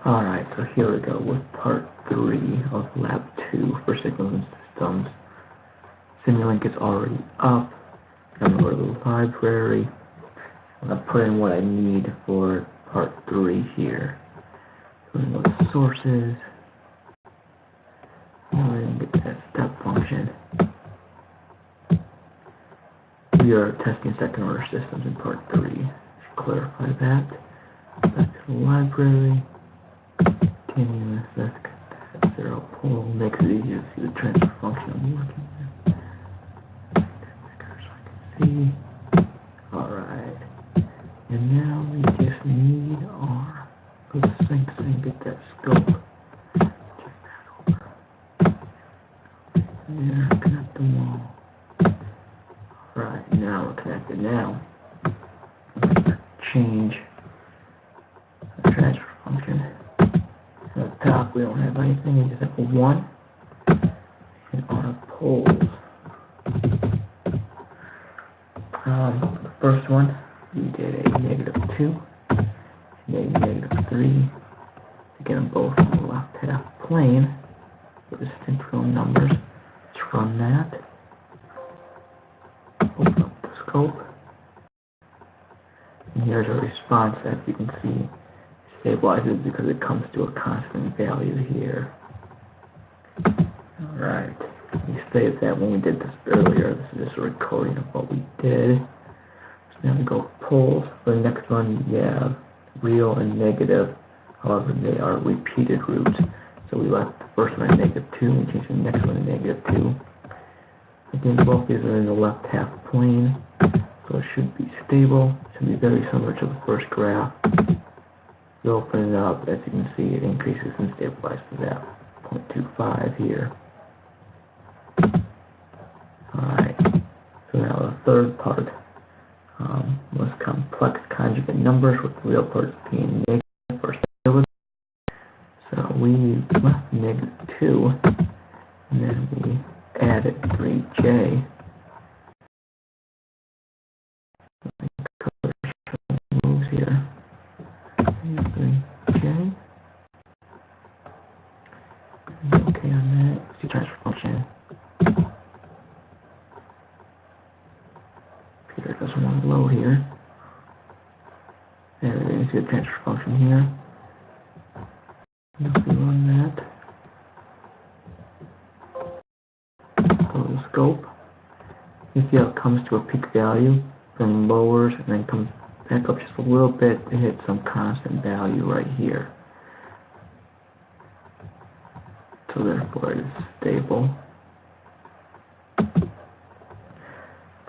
Alright, so here we go with part 3 of Lab 2 for Signals and Systems. Simulink is already up. I'm going to go to the library. I'm going to put in what I need for part 3 here. So I'm going to go to Sources. I'm going to get that step function. We are testing second order systems in part 3. Should clarify that. Back to the library. Continuous, let's get that 0 pole. Makes it easier to see the transfer function I'm working with. So I can see. Alright. And now we just need our sync and get that scope. Check that over. There, connect them all. Alright, now we're connected now. Change the transfer function. At the top we don't have anything, we just have a 1. And on our poles. The first one, we did a -2, and a -3. To get them both on the left half plane with distinct real numbers. Let's run that. Open up the scope. And here's our response. As you can see, stabilizes because it comes to a constant value here. Alright, we saved that when we did this earlier. This is just a recording of what we did. So now we go poles. For the next one, we have real and negative. However, they are repeated roots. So we left the first one at -2 and changed the next one to -2. Again, both these are in the left half plane. So it should be stable. It should be very similar to the first graph. You open it up, as you can see, it increases and stabilizes at 0.25 here. Alright, so now the third part was complex conjugate numbers, with the real parts being negative or stability. So we left -2, and then we added 3j. Moves here. 3j. Okay on that. Let's do transfer function. Peter doesn't want to load here. There it is. See the transfer function here. And if we run that, go to the scope. You see how it comes to a peak value, then lowers, and then comes back up just a little bit to hit some constant value right here. So therefore it is stable.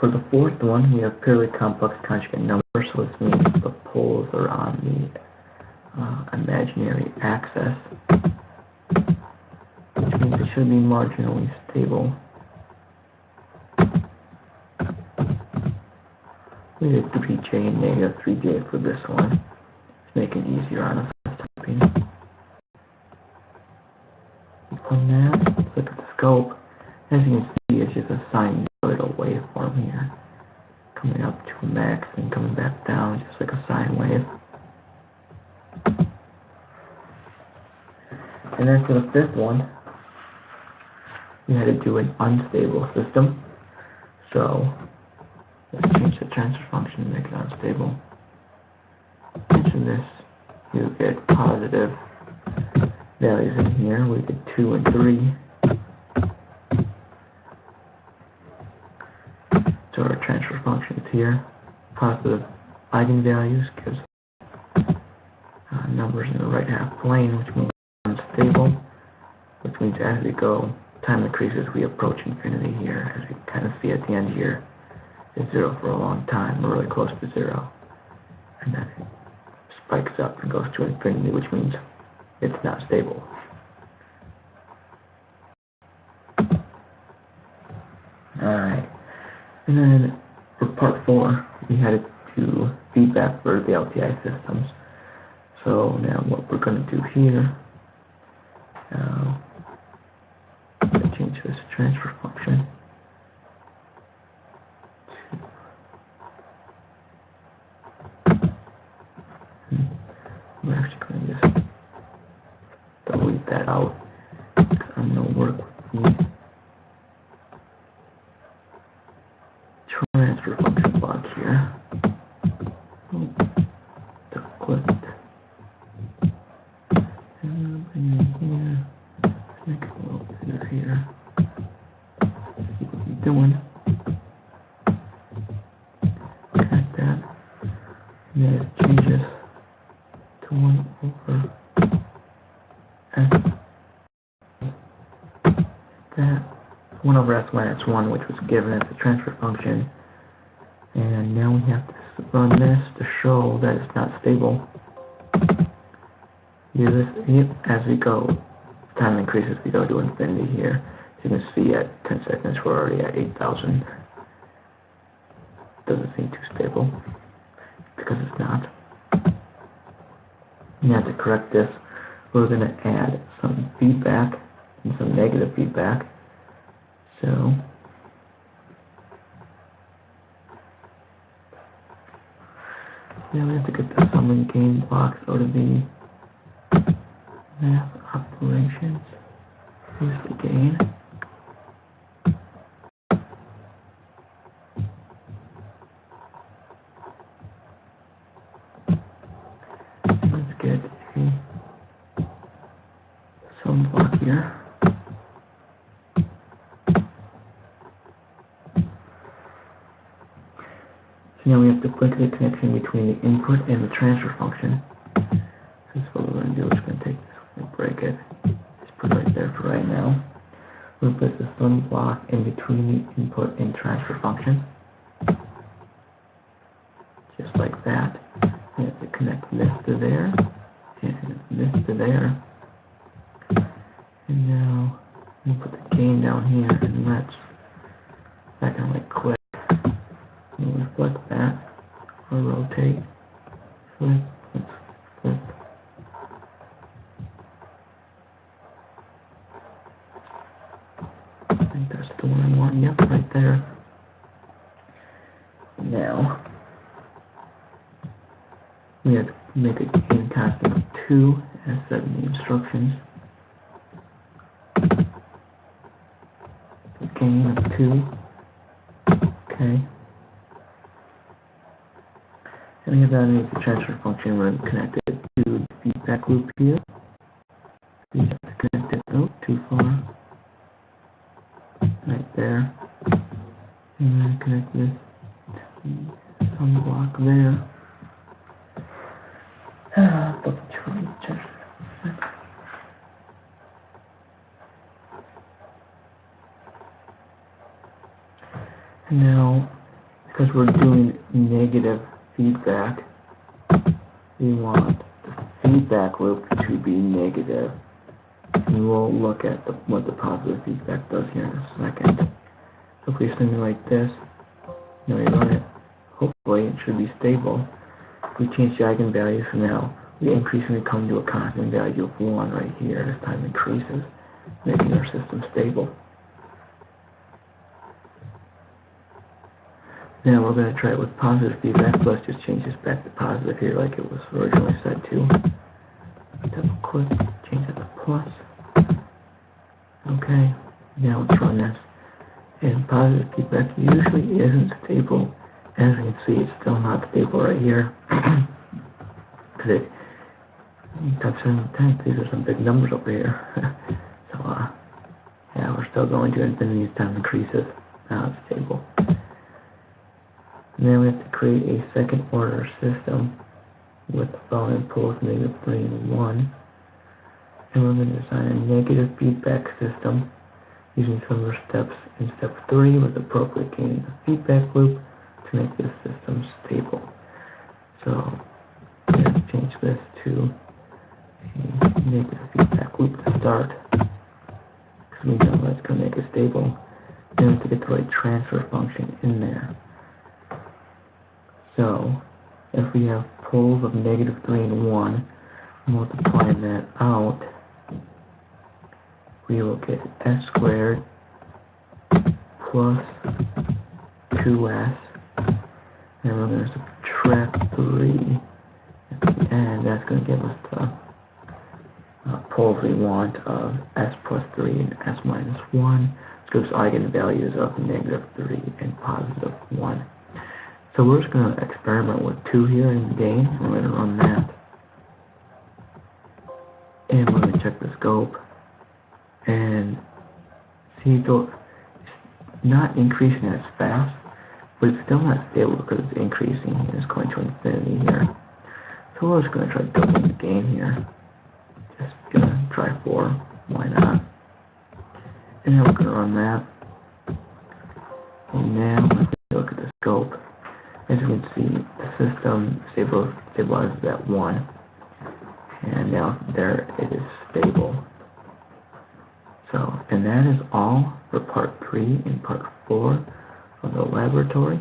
For the fourth one, we have purely complex conjugate numbers, so this means the poles are on the imaginary axis, which means it should be marginally stable. We did 3j and -3j for this one. Let's make it easier on us typing. On that, let's look at the scope. As you can see, it's just a sinusoidal waveform here, coming up to a max and coming back down, just like a sine wave. And then for the fifth one, we had to do an unstable system. So let's change the transfer function to make it unstable. Mention this, you get positive values in here. We did 2 and 3. So our transfer function is here. Positive eigenvalues gives numbers in the right half plane, which means unstable, which means as we go, time increases, we approach infinity here. As we kind of see at the end here, it's 0 for a long time. We're really close to 0. And then it spikes up and goes to infinity, which means it's not stable. Alright. And then for part 4, we had to do feedback for the LTI systems. So now what we're going to do here, I'm going to change this transfer function. We're actually going to just that out. I'm going to work with the transfer function block here. Double clicked. And bring it in here. Let's make it a little bigger here. See what we're doing. Connect that. And then it changes to 1 over S. That 1 over S minus 1, which was given as the transfer function. And now we have to run this to show that it's not stable. Use this as we go. Time increases, we go to infinity here. As you can see, at 10 seconds, we're already at 8,000. Doesn't seem too stable because it's not. Now to correct this, we're going to add some feedback and some negative feedback. So now we have to get the sum and gain blocks out of the math operations. Here's the gain. Let's get a sum block here. So now we have to break the connection between the input and the transfer function. This is what we're going to do. We're just going to take this and break it. Just put it right there for right now. We'll put the sum block in between the input and transfer function. Just like that. We have to connect this to there and this to there. And now we'll put the gain down here and let's that kind of like click. We'll reflect that or rotate. Flip, flip, flip. I think that's the one I want. Yep, right there. Now we have to make a gain constant of 2 as said in the instructions. Gain of 2. Okay. And we have that underneath the transfer function. We're going to connect it to the feedback loop here. We have to connect it too far. Right there. And then connect this to the sum block there. And now, because we're doing negative feedback, we want the feedback loop to be negative. And we'll look at what the positive feedback does here in a second. So if we simulate this, now we run it, hopefully it should be stable. If we change the eigenvalues for now, we increasingly come to a constant value of 1 right here as time increases, making our system stable. Now we're going to try it with positive feedback, so let's just change this back to positive here like it was originally set to. Double click, change that to plus. Okay, now let's run this. And positive feedback usually isn't stable. As you can see, it's still not stable right here. Because these are some big numbers over here. So, yeah, we're still going to infinity as time increases. Now it's stable. And then we have to create a second order system with the following poles, -3 and 1. And we're going to design a negative feedback system using similar steps in step 3 with appropriate gain in the feedback loop to make this system stable. So let's change this to a negative feedback loop to start, because we know that's going to make it stable. Then we have to get the right transfer function in there. So if we have poles of -3 and 1, multiplying that out, we will get s squared plus 2s, and we're going to subtract 3 at the end. That's going to give us the poles we want of s plus 3 and s minus 1. This gives eigenvalues of -3 and positive 1. So we're just going to experiment with 2 here in the game. We're going to run that. And we're going to check the scope. And see, though it's not increasing as fast, but it's still not stable because it's increasing and it's going to infinity here. So we're just going to try building the game here. Just going to try 4. Why not? And then we're going to run that. And now let's look at the scope. As you can see, the system stabilizes at 1. And now there it is stable. So, and that is all for part 3 and part 4 of the laboratory.